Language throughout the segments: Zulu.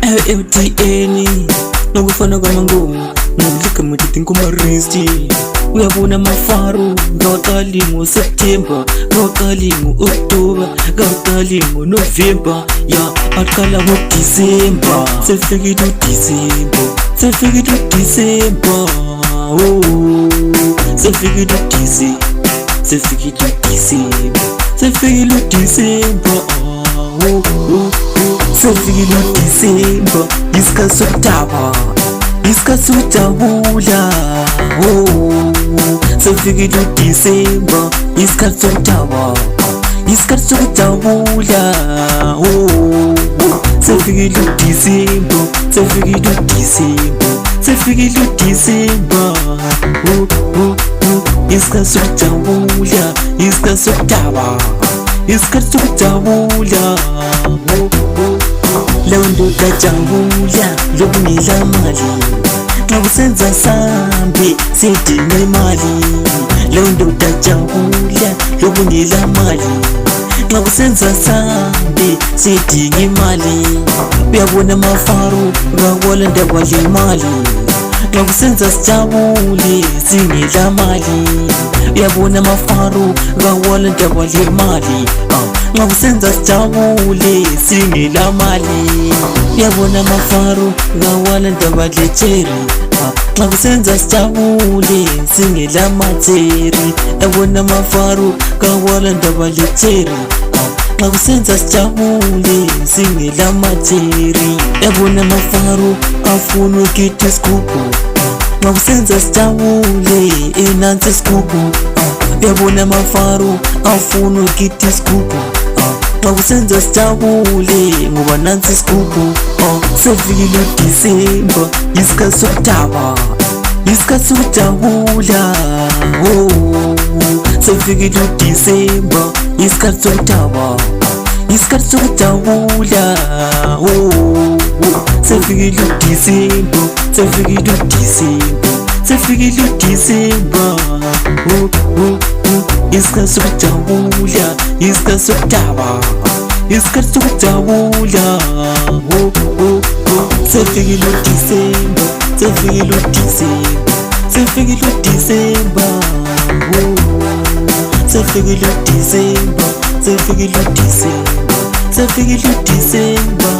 LTN nokufana kwamangoma ngidlika muthithi nkumaristi uyabona mafaro ngaqali ngoSeptember ngaqali ngoOctober ngaqali ngoNovember ya aqala ngoDecember sefikile uDecember sefikile uDecember sefikile uDecember sefikile uDecember sefikile uDecember sefikile uDecember isikhathi sokudaba isikhathi sokujabula sefikile uDecember isikhathi sokudaba isikhathi sokujabula sefikile uDecember sefikile uDecember sefikile uDecember isikhathi sokujabula isikhathi sokudaba isikhathi sokujabula leyo ndoda jabula lokungela mali xa kusenza sambi sidinga imali leyo ndoda jabula lokungela mali xa kusenza sambi sidinga imali uyabona mafaro ngawala ndaba lemali xa kusenza sijabule singela mali uyabona mafaro ngawala ndaba lemali xa kusenza sijabule singela mali uyabona mafaro ngawala ndaba lecheri xa kusenza sijabule singela matheri uyabona mafaro ngawala ndaba lecheri xa kusenza sijabule singela matheri uyabona mafaro afuna ukita isigubhu xa kusenza sijabule enansi isigubhu uyabona mafaro afuna ukita isigubhu xa kusenza sijabule ngoba nansi isigubhu sefikile uDecember isikhathi sokudaba isikhathi sokujabula sefikile uDecember isikhathi sokudaba isikhathi sokujabula sefikile uDecember sefikile uDecember sefikile uDecember isikhathi sokujabula isikhathi sokudaba isikhathi sokujabula sefikile uDecember sefikile uDecember sefikile uDecember sefikile uDecember sefikile uDecember sefikile uDecember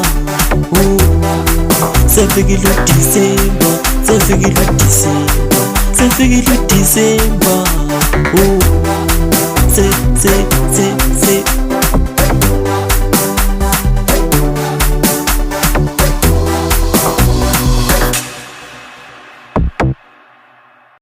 sefikile uDecember sefikile uDecember sefikile uDecember